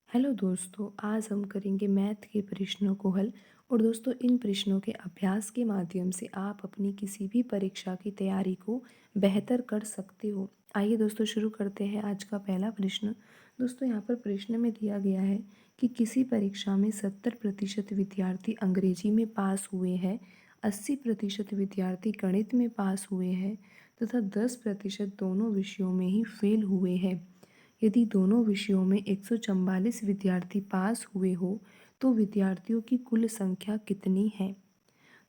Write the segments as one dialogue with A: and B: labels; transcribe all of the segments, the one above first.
A: Hello दोस्तों, आज हम करेंगे मैथ के प्रश्नों को हल। और दोस्तों, इन प्रश्नों के अभ्यास के माध्यम से आप अपनी किसी भी परीक्षा की तैयारी को बेहतर कर सकते हो। आइए दोस्तों, शुरू करते हैं आज का पहला प्रश्न। दोस्तों, यहाँ पर प्रश्न में दिया गया है कि किसी परीक्षा में 70% विद्यार्थी अंग्रेजी में पास हुए हैं, 80% विद्यार्थी गणित में पास हुए हैं तथा 10% दोनों विषयों में ही फेल हुए हैं। यदि दोनों विषयों में 144 विद्यार्थी पास हुए हो तो विद्यार्थियों की कुल संख्या कितनी है।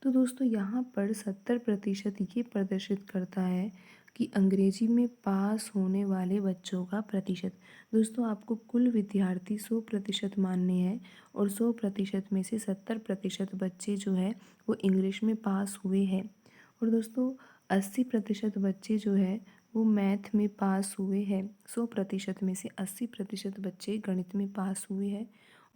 A: तो दोस्तों, यहाँ पर 70% ये प्रदर्शित करता है कि अंग्रेजी में पास होने वाले बच्चों का प्रतिशत। दोस्तों, आपको कुल विद्यार्थी 100% मानने हैं और 100% में से 70% बच्चे जो है वो इंग्लिश में पास हुए हैं। और दोस्तों, 80% बच्चे जो है वो मैथ में पास हुए हैं। 100% में से 80% बच्चे गणित में पास हुए हैं।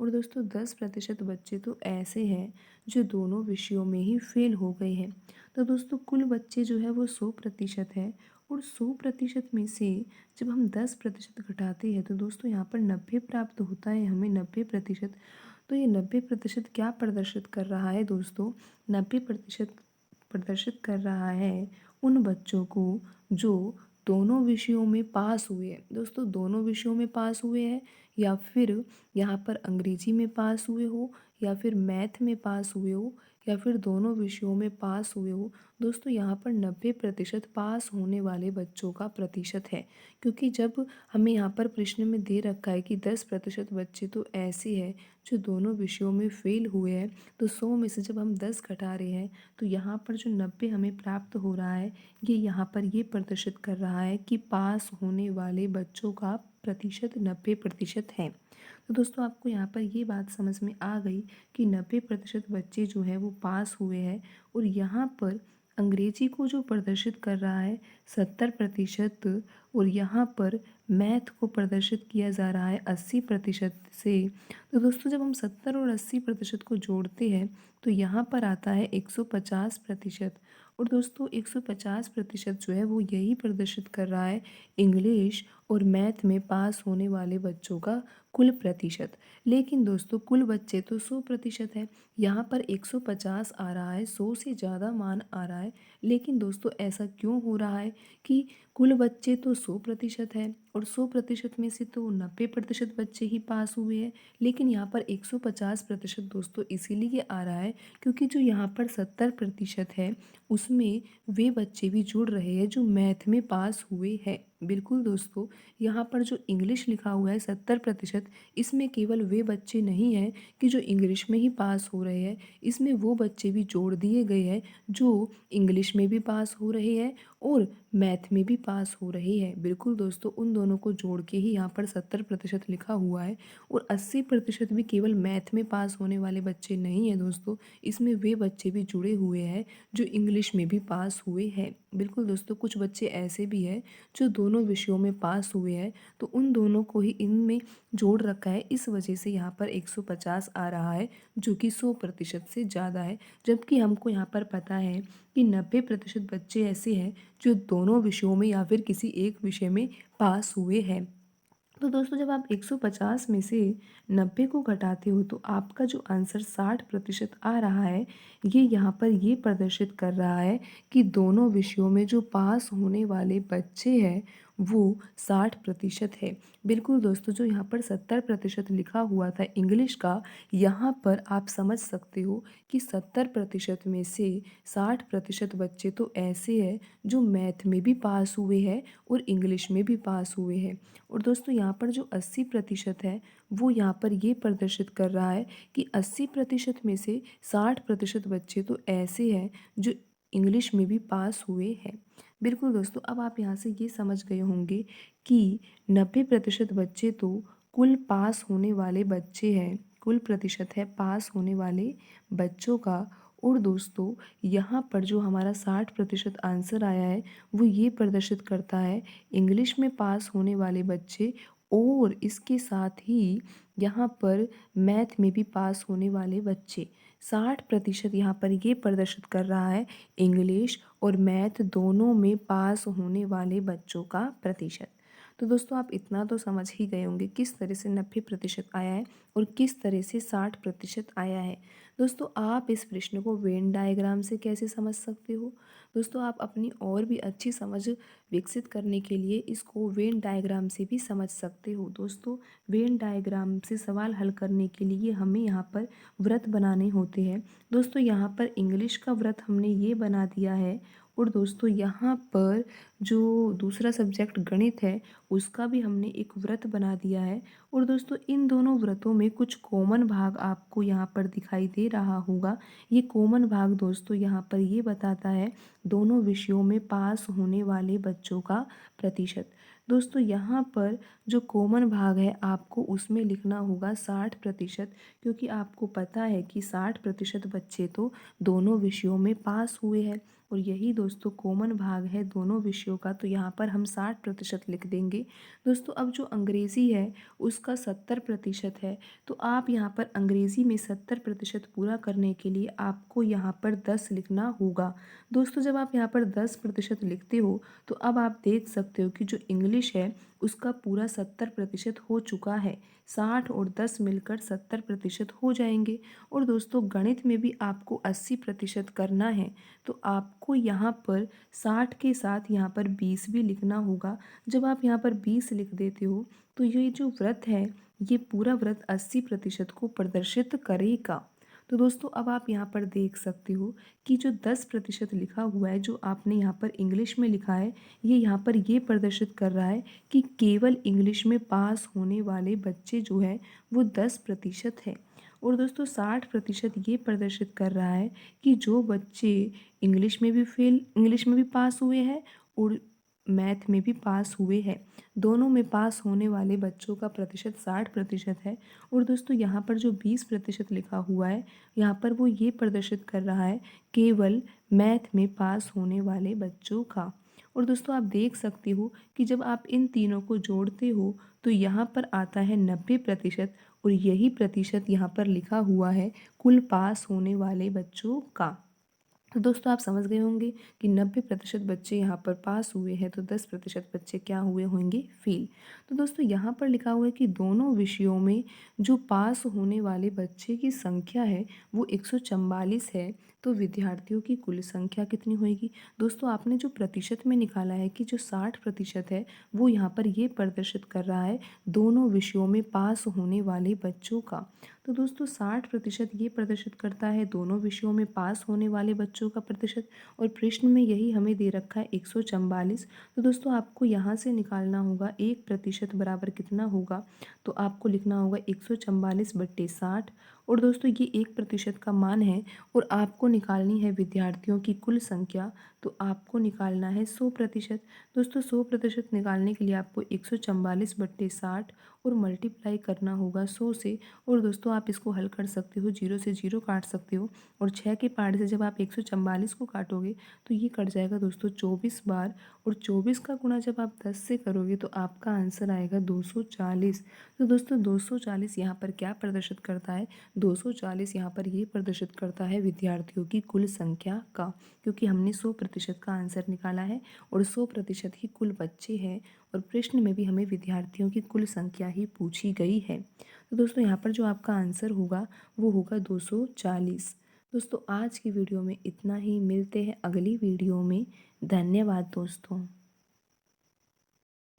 A: और दोस्तों, 10% बच्चे तो ऐसे हैं जो दोनों विषयों में ही फेल हो गए हैं। तो दोस्तों, कुल बच्चे जो है वो 100% है। और 100% में से जब हम 10% घटाते हैं तो दोस्तों यहाँ पर 90 प्राप्त होता है हमें, 90%। तो ये 90% क्या प्रदर्शित कर रहा है दोस्तों? 90% प्रदर्शित कर रहा है उन बच्चों को जो दोनों विषयों में पास हुए हैं। दोस्तों, दोनों विषयों में पास हुए हैं या फिर यहाँ पर अंग्रेजी में पास हुए हो या फिर मैथ में पास हुए हो या फिर दोनों विषयों में पास हुए हो। दोस्तों, यहाँ पर 90% पास होने वाले बच्चों का प्रतिशत है। क्योंकि जब हमें यहाँ पर प्रश्न में दे रखा है कि 10% बच्चे तो ऐसे हैं जो दोनों विषयों में फेल हुए हैं, तो 100 में से जब हम 10 घटा रहे हैं तो यहाँ पर जो 90 हमें प्राप्त हो रहा है, ये यहाँ पर ये प्रदर्शित कर रहा है कि पास होने वाले बच्चों का प्रतिशत 90% है। तो दोस्तों, आपको यहाँ पर ये बात समझ में आ गई कि 90% बच्चे जो है वो पास हुए हैं। और यहाँ पर अंग्रेजी को जो प्रदर्शित कर रहा है 70%, और यहाँ पर मैथ को प्रदर्शित किया जा रहा है 80% से। तो दोस्तों, जब हम 70 और 80% को जोड़ते हैं तो यहाँ पर आता है 150%। और दोस्तों, 150% जो है वो यही प्रदर्शित कर रहा है इंग्लिश और मैथ में पास होने वाले बच्चों का कुल प्रतिशत। लेकिन दोस्तों, कुल बच्चे तो 100% है। यहाँ पर 150 आ रहा है, 100 से ज़्यादा मान आ रहा है। लेकिन दोस्तों, ऐसा क्यों हो रहा है कि कुल बच्चे तो 100% है और 100% में से तो 90% बच्चे ही पास हुए हैं। लेकिन यहाँ पर 150% दोस्तों इसीलिए आ रहा है क्योंकि जो यहाँ पर 70% है उसमें वे बच्चे भी जुड़ रहे हैं जो मैथ में पास हुए हैं। बिल्कुल दोस्तों, यहाँ पर जो इंग्लिश लिखा हुआ है 70%, इसमें केवल वे बच्चे नहीं हैं कि जो इंग्लिश में ही पास हो रहे हैं, इसमें वो बच्चे भी जोड़ दिए गए हैं जो इंग्लिश में भी पास हो रहे हैं और मैथ में भी पास हो रहे हैं। बिल्कुल दोस्तों, उन दोनों को जोड़ के ही यहाँ पर 70% लिखा हुआ है। और 80% भी केवल मैथ में पास होने वाले बच्चे नहीं हैं दोस्तों, इसमें वे बच्चे भी जुड़े हुए हैं जो इंग्लिश में भी पास हुए हैं। बिल्कुल दोस्तों, कुछ बच्चे ऐसे भी हैं जो दोनों विषयों में पास हुए हैं, तो उन दोनों को ही इनमें जोड़ रखा है। इस वजह से यहाँ पर 150 आ रहा है जो कि 100% से ज़्यादा है। जबकि हमको यहाँ पर पता है कि 90% बच्चे ऐसे हैं जो दोनों विषयों में या फिर किसी एक विषय में पास हुए हैं। तो दोस्तों, जब आप 150 में से 90 को घटाते हो तो आपका जो आंसर 60% आ रहा है। ये यहाँ पर ये प्रदर्शित कर रहा है कि दोनों विषयों में जो पास होने वाले बच्चे हैं वो 60% है। बिल्कुल दोस्तों, जो यहाँ पर 70% लिखा हुआ था इंग्लिश का, यहाँ पर आप समझ सकते हो कि 70% में से 60% बच्चे तो ऐसे हैं जो मैथ में भी पास हुए हैं और इंग्लिश में भी पास हुए हैं। और दोस्तों, यहाँ पर जो 80% है वो यहाँ पर ये प्रदर्शित कर रहा है कि 80% में से 60% बच्चे तो ऐसे हैं जो इंग्लिश में भी पास हुए हैं। बिल्कुल दोस्तों, अब आप यहाँ से ये समझ गए होंगे कि 90% बच्चे तो कुल पास होने वाले बच्चे हैं, कुल प्रतिशत है पास होने वाले बच्चों का। और दोस्तों, यहाँ पर जो हमारा 60% आंसर आया है वो ये प्रदर्शित करता है इंग्लिश में पास होने वाले बच्चे, और इसके साथ ही यहाँ पर मैथ में भी पास होने वाले बच्चे। 60% यहाँ पर ये प्रदर्शित कर रहा है इंग्लिश और मैथ दोनों में पास होने वाले बच्चों का प्रतिशत। तो दोस्तों आप इतना तो समझ ही गए होंगे किस तरह से 90% आया है और किस तरह से 60% आया है। दोस्तों आप इस प्रश्न को वेन डायग्राम से कैसे समझ सकते हो? दोस्तों आप अपनी और भी अच्छी समझ विकसित करने के लिए इसको वेन डायग्राम से भी समझ सकते हो। दोस्तों वेन डायग्राम से सवाल हल करने के लिए हमें यहाँ पर व्रत बनाने होते हैं। दोस्तों यहाँ पर इंग्लिश का व्रत हमने ये बना दिया है और दोस्तों यहाँ पर जो दूसरा सब्जेक्ट गणित है उसका भी हमने एक व्रत बना दिया है। और दोस्तों इन दोनों व्रतों में कुछ कॉमन भाग आपको यहाँ पर दिखाई दे रहा होगा। ये कॉमन भाग दोस्तों यहाँ पर ये बताता है दोनों विषयों में पास होने वाले बच्चों का प्रतिशत। दोस्तों यहाँ पर जो कॉमन भाग है आपको उसमें लिखना होगा 60%, क्योंकि आपको पता है कि 60% बच्चे तो दोनों विषयों में पास हुए हैं और यही दोस्तों कॉमन भाग है दोनों विषयों का, तो यहाँ पर हम 60% लिख देंगे। दोस्तों अब जो अंग्रेज़ी है उसका 70% है, तो आप यहाँ पर अंग्रेज़ी में 70% पूरा करने के लिए आपको यहाँ पर 10 लिखना होगा। दोस्तों जब आप यहाँ पर 10% लिखते हो तो अब आप देख सकते हो कि जो इंग्लिश है उसका पूरा 70% हो चुका है। 60 और 10 मिलकर 70% हो जाएंगे। और दोस्तों गणित में भी आपको 80% करना है, तो आपको यहाँ पर 60 के साथ यहाँ पर 20 भी लिखना होगा। जब आप यहाँ पर 20 लिख देते हो तो ये जो व्रत है ये पूरा व्रत 80% को प्रदर्शित करेगा। तो दोस्तों अब आप यहाँ पर देख सकते हो कि जो 10% लिखा हुआ है जो आपने यहाँ पर इंग्लिश में लिखा है, ये यहाँ पर ये प्रदर्शित कर रहा है कि केवल इंग्लिश में पास होने वाले बच्चे जो है वो 10% है। और दोस्तों 60% ये प्रदर्शित कर रहा है कि जो बच्चे इंग्लिश में भी पास हुए हैं और मैथ में भी पास हुए हैं, दोनों में पास होने वाले बच्चों का प्रतिशत 60% है। और दोस्तों यहाँ पर जो 20% लिखा हुआ है यहाँ पर वो ये प्रदर्शित कर रहा है केवल मैथ में पास होने वाले बच्चों का। और दोस्तों आप देख सकते हो कि जब आप इन तीनों को जोड़ते हो तो यहाँ पर आता है 90%, और यही प्रतिशत यहाँ पर लिखा हुआ है कुल पास होने वाले बच्चों का। तो दोस्तों आप समझ गए होंगे कि 90% बच्चे यहाँ पर पास हुए हैं तो 10% बच्चे क्या हुए होंगे, फेल। तो दोस्तों यहाँ पर लिखा हुआ है कि दोनों विषयों में जो पास होने वाले बच्चे की संख्या है वो 144 है, तो विद्यार्थियों की कुल संख्या कितनी होगी। दोस्तों आपने जो प्रतिशत में निकाला है कि जो 60% है वो यहाँ पर ये प्रदर्शित कर रहा है दोनों विषयों में पास होने वाले बच्चों का। तो दोस्तों 60% ये प्रदर्शित करता है दोनों विषयों में पास होने वाले बच्चों का प्रतिशत, और प्रश्न में यही हमें दे रखा है 144। तो दोस्तों आपको यहाँ से निकालना होगा 1% बराबर कितना होगा, तो आपको लिखना होगा 144/60। और दोस्तों ये 1% का मान है और आपको निकालनी है विद्यार्थियों की कुल संख्या, तो आपको निकालना है 100%। दोस्तों 100% निकालने के लिए आपको 144/60 और मल्टीप्लाई करना होगा 100 से। और दोस्तों आप इसको हल कर सकते हो, 0 से 0 काट सकते हो, और 6 के पहाड़े से जब आप 144 को काटोगे तो ये कट जाएगा दोस्तों 24 बार, और 24 का गुणा जब आप 10 से करोगे तो आपका आंसर आएगा 240। तो दोस्तों 240 यहाँ पर क्या प्रदर्शित करता है, 240 यहाँ पर ये प्रदर्शित करता है विद्यार्थियों की कुल संख्या का, क्योंकि हमने 100% का आंसर निकाला है और 100% ही कुल बच्चे हैं, और प्रश्न में भी हमें विद्यार्थियों की कुल संख्या ही पूछी गई है। तो दोस्तों यहाँ पर जो आपका आंसर होगा वो होगा 240। दोस्तों आज की वीडियो में इतना ही, मिलते हैं अगली वीडियो में। धन्यवाद दोस्तों।